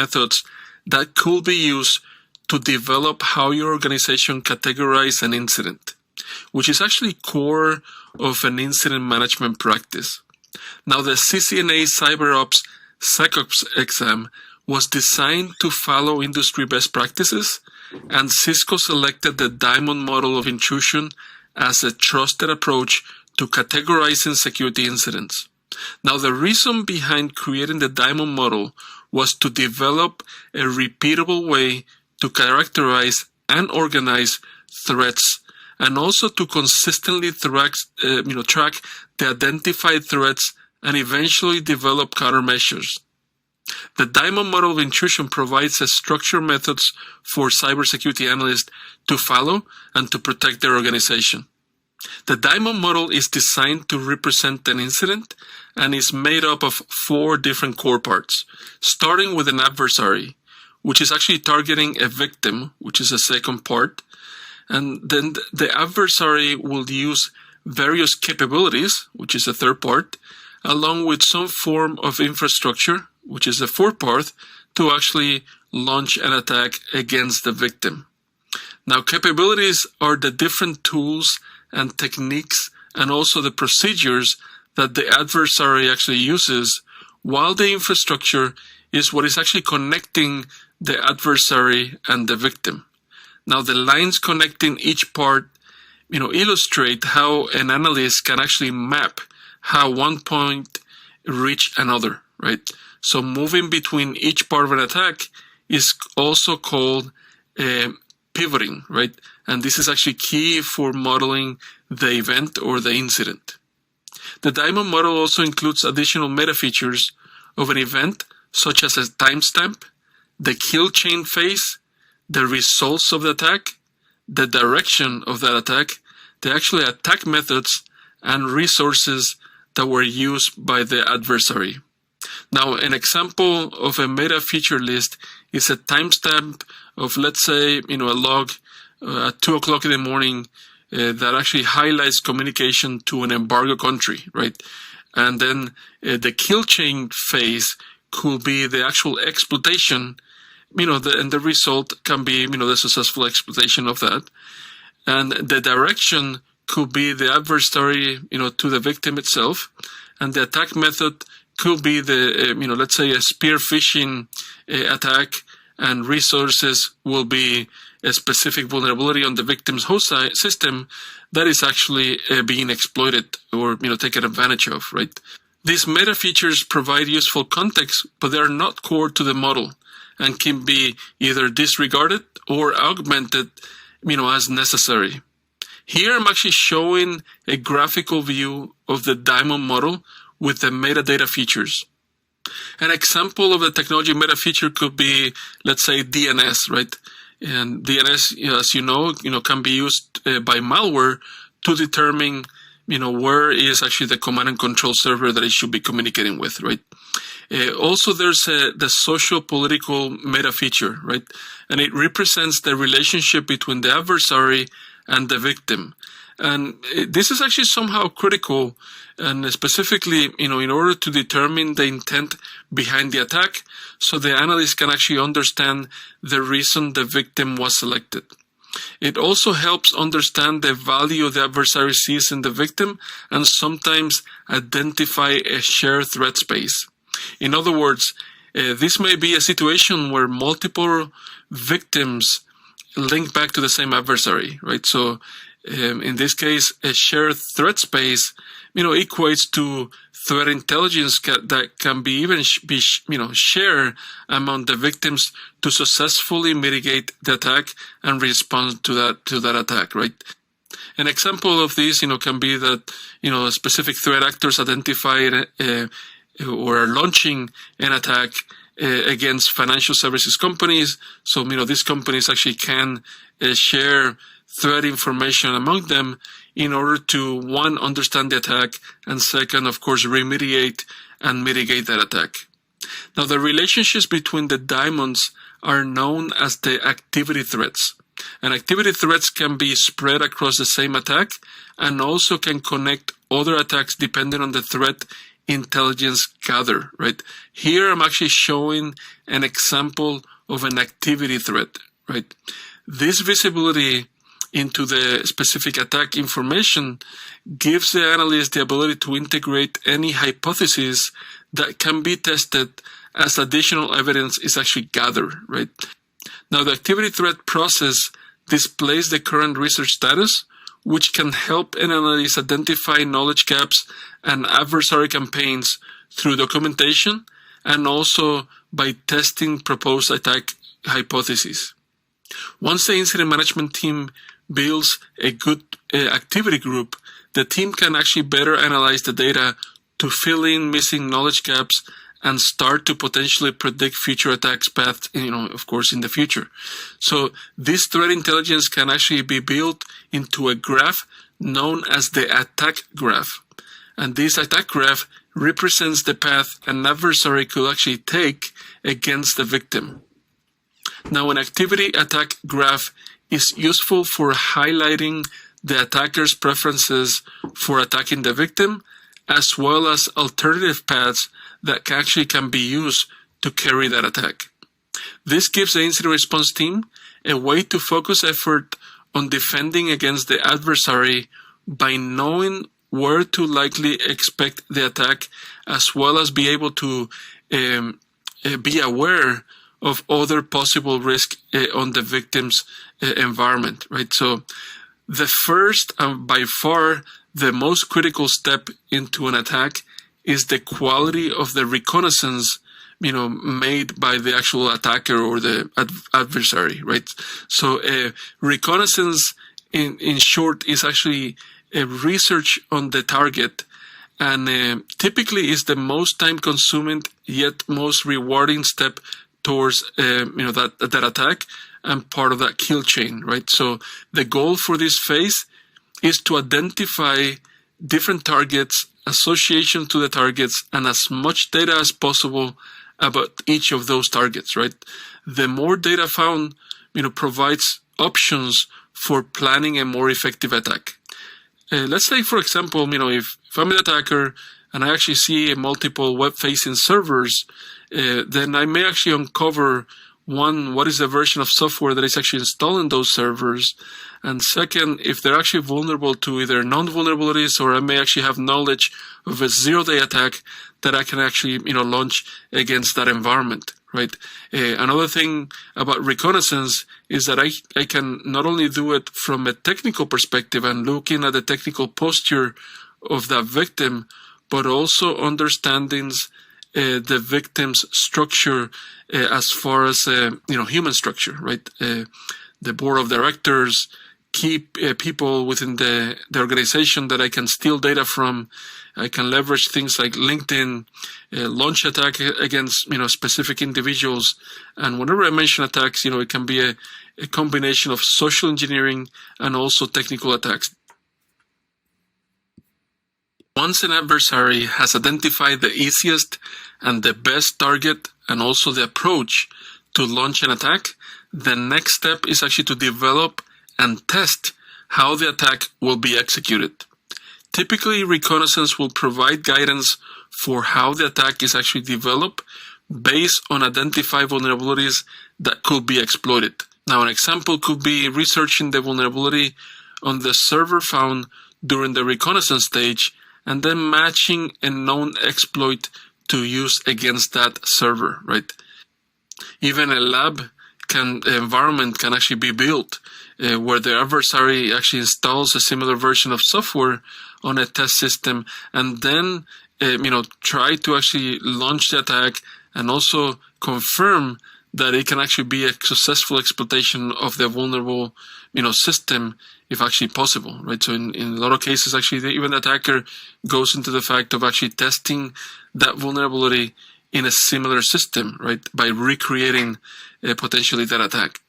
methods that could be used to develop how your organization categorizes an incident, which is actually core of an incident management practice. Now, the CCNA CyberOps SecOps exam was designed to follow industry best practices, and Cisco selected the Diamond model of intrusion as a trusted approach to categorizing security incidents. Now, the reason behind creating the Diamond model was to develop a repeatable way to characterize and organize threats, and also to consistently track the identified threats and eventually develop countermeasures. The Diamond model of intrusion provides a structured methods for cybersecurity analysts to follow and to protect their organization. The Diamond model is designed to represent an incident and is made up of 4 different core parts, starting with an adversary, which is actually targeting a victim, which is the second part. And then the adversary will use various capabilities, which is the third part, along with some form of infrastructure, which is the fourth part, to actually launch an attack against the victim. Now, capabilities are the different tools and techniques and also the procedures that the adversary actually uses, while the infrastructure is what is actually connecting the adversary and the victim. Now, the lines connecting each part, illustrate how an analyst can actually map how one point reach another, right? So moving between each part of an attack is also called pivoting, right? And this is actually key for modeling the event or the incident. The Diamond model also includes additional meta features of an event, such as a timestamp, the kill chain phase, the results of the attack, the direction of that attack, the actual attack methods, and resources that were used by the adversary. Now, an example of a meta feature list is a timestamp of, let's say, a log at 2 o'clock in the morning that actually highlights communication to an embargo country, right? And then the kill chain phase could be the actual exploitation, and the result can be, the successful exploitation of that. And the direction could be the adversary, to the victim itself. And the attack method could be the, let's say a spear phishing attack, and resources will be a specific vulnerability on the victim's host system that is actually being exploited or, taken advantage of, right? These meta features provide useful context, but they are not core to the model and can be either disregarded or augmented, as necessary. Here I'm actually showing a graphical view of the Diamond model with the metadata features. An example of the technology meta feature could be, let's say, DNS, right? And DNS, as you know, can be used by malware to determine, where is actually the command and control server that it should be communicating with, right? Also, there's the social political meta feature, right? And it represents the relationship between the adversary and the victim. And this is actually somehow critical, and specifically, in order to determine the intent behind the attack, so the analyst can actually understand the reason the victim was selected. It also helps understand the value the adversary sees in the victim and sometimes identify a shared threat space. In other words, this may be a situation where multiple victims link back to the same adversary, right? So in this case, a shared threat space, equates to threat intelligence that can be even shared among the victims to successfully mitigate the attack and respond to that attack, right? An example of this, can be that, specific threat actors identified or are launching an attack against financial services companies. So, these companies actually can share threat information among them in order to, one, understand the attack, and second, of course, remediate and mitigate that attack. Now, the relationships between the diamonds are known as the activity threats. And activity threats can be spread across the same attack and also can connect other attacks depending on the threat intelligence gather, right? Here I'm actually showing an example of an activity threat, right? This visibility into the specific attack information gives the analyst the ability to integrate any hypothesis that can be tested as additional evidence is actually gathered, right? Now, the activity threat process displays the current research status, which can help an analyst identify knowledge gaps and adversary campaigns through documentation and also by testing proposed attack hypotheses. Once the incident management team builds a good activity group, the team can actually better analyze the data to fill in missing knowledge gaps and start to potentially predict future attacks paths, of course, in the future. So this threat intelligence can actually be built into a graph known as the attack graph. And this attack graph represents the path an adversary could actually take against the victim. Now, an activity attack graph is useful for highlighting the attacker's preferences for attacking the victim, as well as alternative paths that actually can be used to carry that attack. This gives the incident response team a way to focus effort on defending against the adversary by knowing where to likely expect the attack, as well as be able to be aware of other possible risk on the victim's environment, right? So the first and by far the most critical step into an attack is the quality of the reconnaissance, made by the actual attacker or the adversary, right? So reconnaissance, in short, is actually a research on the target, and typically is the most time-consuming yet most rewarding step towards that attack and part of that kill chain, right? So the goal for this phase is to identify different targets, association to the targets, and as much data as possible about each of those targets, right? The more data found, provides options for planning a more effective attack. Let's say, for example, if I'm an attacker and I actually see multiple web-facing servers, then I may actually uncover, one, what is the version of software that is actually installed in those servers, and second, if they're actually vulnerable to either non-vulnerabilities, or I may actually have knowledge of a zero-day attack that I can actually, launch against that environment, right? Another thing about reconnaissance is that I can not only do it from a technical perspective and looking at the technical posture of that victim, but also understandings the victim's structure as far as human structure, right? The board of directors, key people within the organization that I can steal data from. I can leverage things like LinkedIn, launch attack against specific individuals, and whenever I mention attacks, it can be a combination of social engineering and also technical attacks. Once an adversary has identified the easiest and the best target and also the approach to launch an attack, the next step is actually to develop and test how the attack will be executed. Typically, reconnaissance will provide guidance for how the attack is actually developed based on identified vulnerabilities that could be exploited. Now, an example could be researching the vulnerability on the server found during the reconnaissance stage and then matching a known exploit to use against that server, right? Even a lab environment can actually be built where the adversary actually installs a similar version of software on a test system and then try to actually launch the attack and also confirm that it can actually be a successful exploitation of the vulnerable system if actually possible, right? So in a lot of cases, actually, even the attacker goes into the fact of actually testing that vulnerability in a similar system, right, by recreating potentially that attack.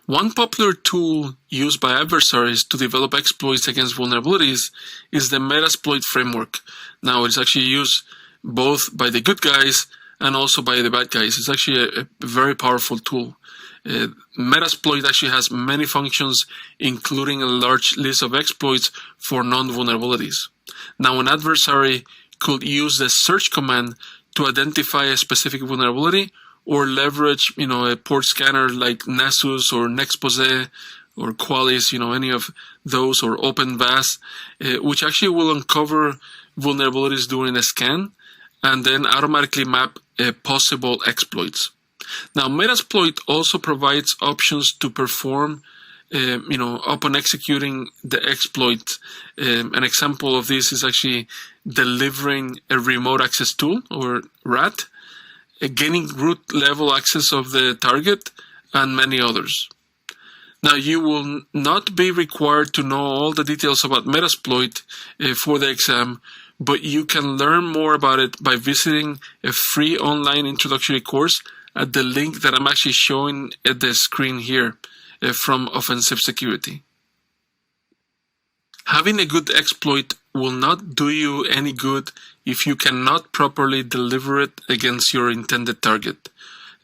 One popular tool used by adversaries to develop exploits against vulnerabilities is the Metasploit framework. Now, it's actually used both by the good guys and also by the bad guys. It's actually a very powerful tool. Metasploit actually has many functions, including a large list of exploits for non-vulnerabilities. Now, an adversary could use the search command to identify a specific vulnerability, or leverage, a port scanner like Nessus or Nexpose or Qualys, any of those, or OpenVAS, which actually will uncover vulnerabilities during a scan and then automatically map possible exploits. Now, Metasploit also provides options to perform, upon executing the exploit. An example of this is actually delivering a remote access tool, or RAT, gaining root level access of the target, and many others. Now, you will not be required to know all the details about Metasploit for the exam, but you can learn more about it by visiting a free online introductory course at the link that I'm actually showing at the screen here from Offensive Security. Having a good exploit will not do you any good if you cannot properly deliver it against your intended target.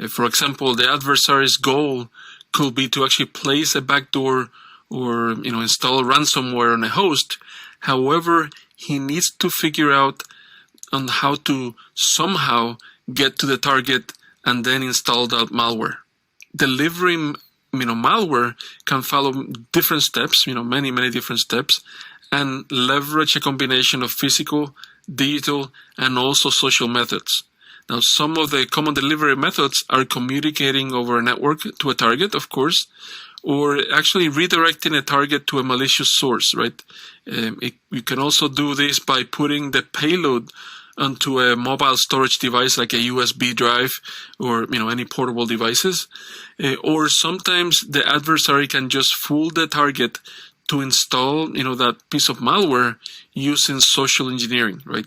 For example, the adversary's goal could be to actually place a backdoor or install ransomware on a host. However, he needs to figure out on how to somehow get to the target and then install that malware. Delivering malware can follow different steps, many different steps, and leverage a combination of physical, digital, and also social methods. Now, some of the common delivery methods are communicating over a network to a target, of course, or actually redirecting a target to a malicious source, right? You can also do this by putting the payload onto a mobile storage device like a USB drive or any portable devices. Or sometimes the adversary can just fool the target to install that piece of malware using social engineering, right?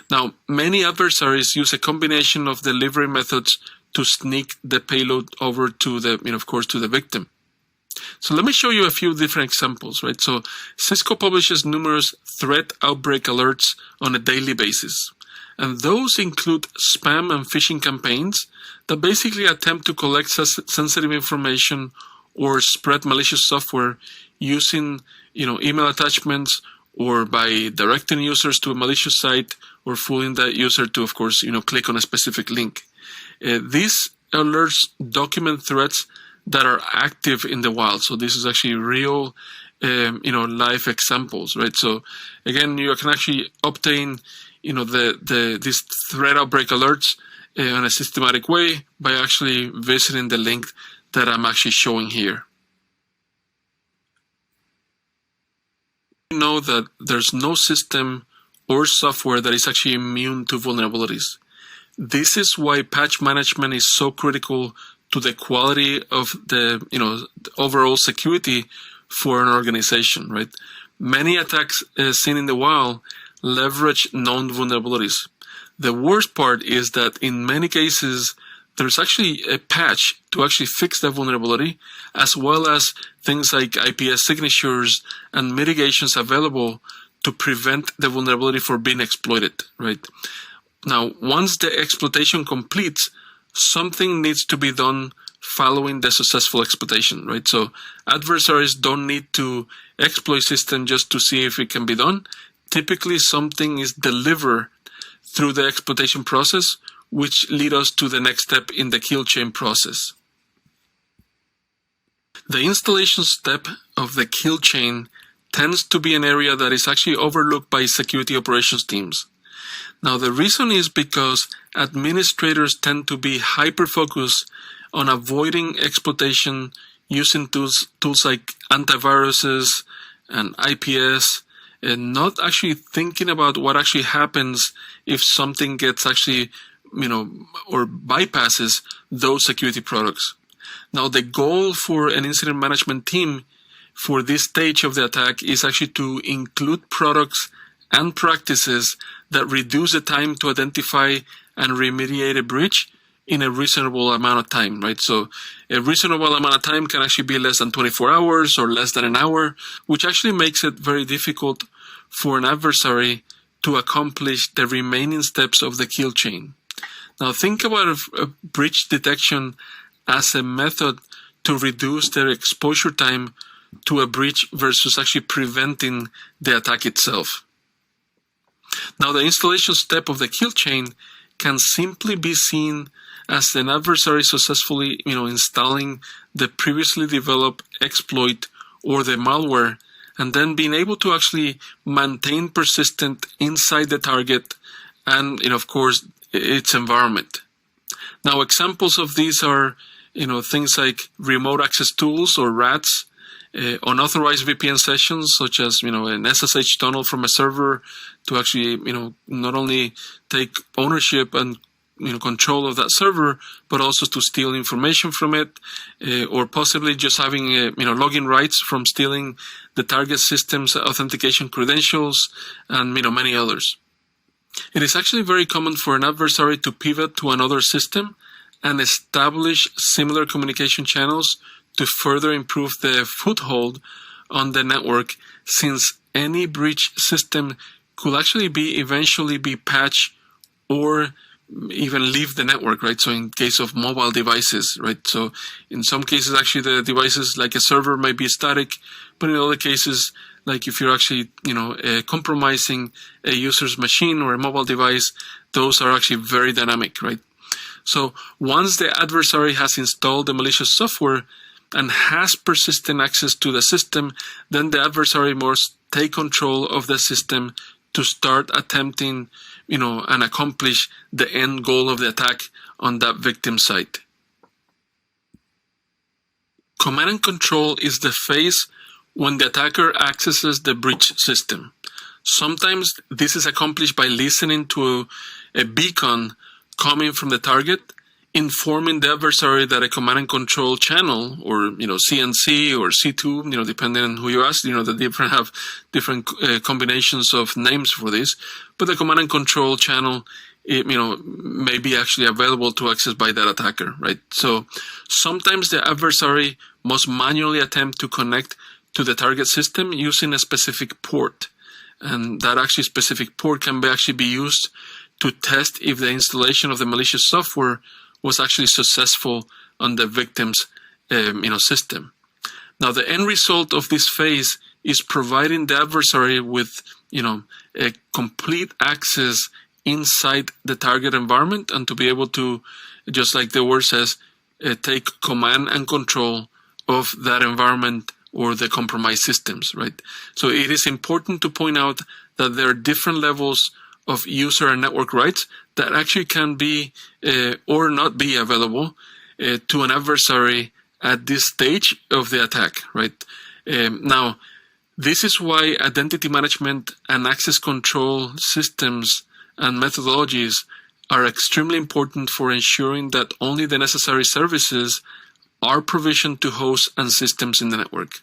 Now, many adversaries use a combination of delivery methods to sneak the payload over to the, of course, to the victim. So let me show you a few different examples, right? So Cisco publishes numerous threat outbreak alerts on a daily basis. And those include spam and phishing campaigns that basically attempt to collect sensitive information or spread malicious software using, email attachments, or by directing users to a malicious site, or fooling that user to, of course, click on a specific link. These alerts document threats that are active in the wild. So this is actually real, live examples, right? So again, you can actually obtain, these threat outbreak alerts in a systematic way by actually visiting the link that I'm actually showing here. You know that there's no system or software that is actually immune to vulnerabilities. This is why patch management is so critical to the quality of the, the overall security for an organization, right? Many attacks seen in the wild leverage known vulnerabilities. The worst part is that in many cases, there's actually a patch to actually fix that vulnerability, as well as things like IPS signatures and mitigations available to prevent the vulnerability from being exploited, right? Now, once the exploitation completes, something needs to be done following the successful exploitation, right? So adversaries don't need to exploit system just to see if it can be done. Typically, something is delivered through the exploitation process, which lead us to the next step in the kill chain process. The installation step of the kill chain tends to be an area that is actually overlooked by security operations teams. Now, the reason is because administrators tend to be hyper-focused on avoiding exploitation using tools like antiviruses and IPS, and not actually thinking about what actually happens if something gets actually, or bypasses those security products. Now, the goal for an incident management team for this stage of the attack is actually to include products and practices that reduce the time to identify and remediate a breach in a reasonable amount of time, right? So a reasonable amount of time can actually be less than 24 hours or less than an hour, which actually makes it very difficult for an adversary to accomplish the remaining steps of the kill chain. Now, think about a breach detection as a method to reduce their exposure time to a breach versus actually preventing the attack itself. Now, the installation step of the kill chain can simply be seen as an adversary successfully, installing the previously developed exploit or the malware, and then being able to actually maintain persistent inside the target and, of course, its environment. Now, examples of these are, things like remote access tools or RATs, unauthorized VPN sessions, such as, an SSH tunnel from a server to actually, not only take ownership and, control of that server, but also to steal information from it, or possibly just having, login rights from stealing the target system's authentication credentials, and, many others. It is actually very common for an adversary to pivot to another system and establish similar communication channels to further improve the foothold on the network, since any breach system could actually eventually be patched or even leave the network, right? So in case of mobile devices, right? So in some cases, actually the devices like a server might be static, but in other cases, like if you're actually, compromising a user's machine or a mobile device, those are actually very dynamic, right? So once the adversary has installed the malicious software and has persistent access to the system, then the adversary must take control of the system to start attempting, and accomplish the end goal of the attack on that victim site. Command and control is the phase when the attacker accesses the breach system. Sometimes this is accomplished by listening to a beacon coming from the target, informing the adversary that a command and control channel, or CNC or C2, depending on who you ask, they have different combinations of names for this, but the command and control channel, may be actually available to access by that attacker, right? So sometimes the adversary must manually attempt to connect to the target system using a specific port, and that actually specific port can actually be used to test if the installation of the malicious software was actually successful on the victim's, system. Now, the end result of this phase is providing the adversary with, a complete access inside the target environment, and to be able to, just like the word says, take command and control of that environment or the compromised systems, right? So it is important to point out that there are different levels of user and network rights that actually can be or not be available to an adversary at this stage of the attack, right? Now, this is why identity management and access control systems and methodologies are extremely important for ensuring that only the necessary services are provisioned to hosts and systems in the network.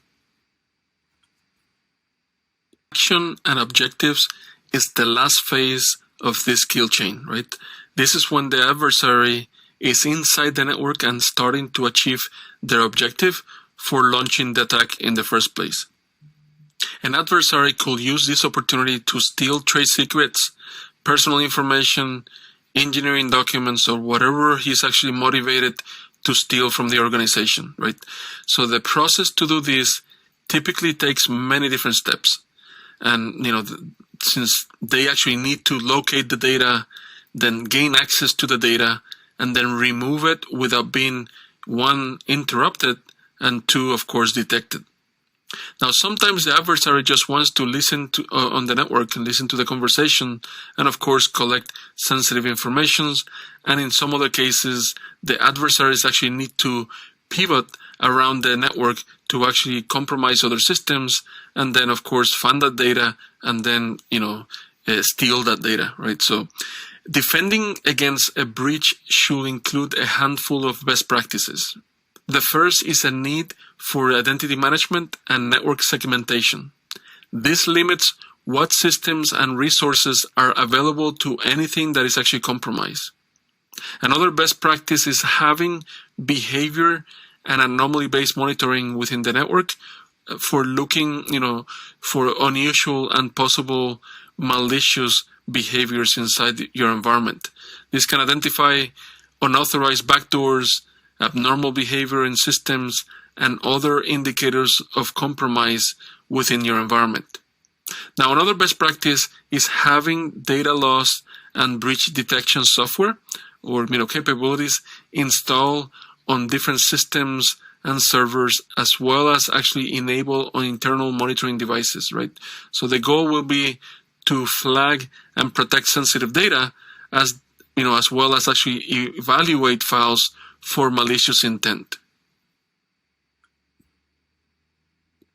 Action and objectives is the last phase of this kill chain, right? This is when the adversary is inside the network and starting to achieve their objective for launching the attack in the first place. An adversary could use this opportunity to steal trade secrets, personal information, engineering documents, or whatever he's actually motivated to steal from the organization, right? So the process to do this typically takes many different steps. And, since they actually need to locate the data, then gain access to the data, and then remove it without being, one, interrupted, and two, of course, detected. Now, sometimes the adversary just wants to listen to on the network and listen to the conversation, and of course collect sensitive information. And in some other cases, the adversaries actually need to pivot around the network to actually compromise other systems, and then of course find that data and then steal that data, right? So defending against a breach should include a handful of best practices. The first is a need for identity management and network segmentation. This limits what systems and resources are available to anything that is actually compromised. Another best practice is having behavior and anomaly-based monitoring within the network for looking, for unusual and possible malicious behaviors inside your environment. This can identify unauthorized backdoors, abnormal behavior in systems, and other indicators of compromise within your environment. Now, another best practice is having data loss and breach detection software or capabilities installed on different systems and servers, as well as actually enable on internal monitoring devices, right? So the goal will be to flag and protect sensitive data as well as actually evaluate files for malicious intent.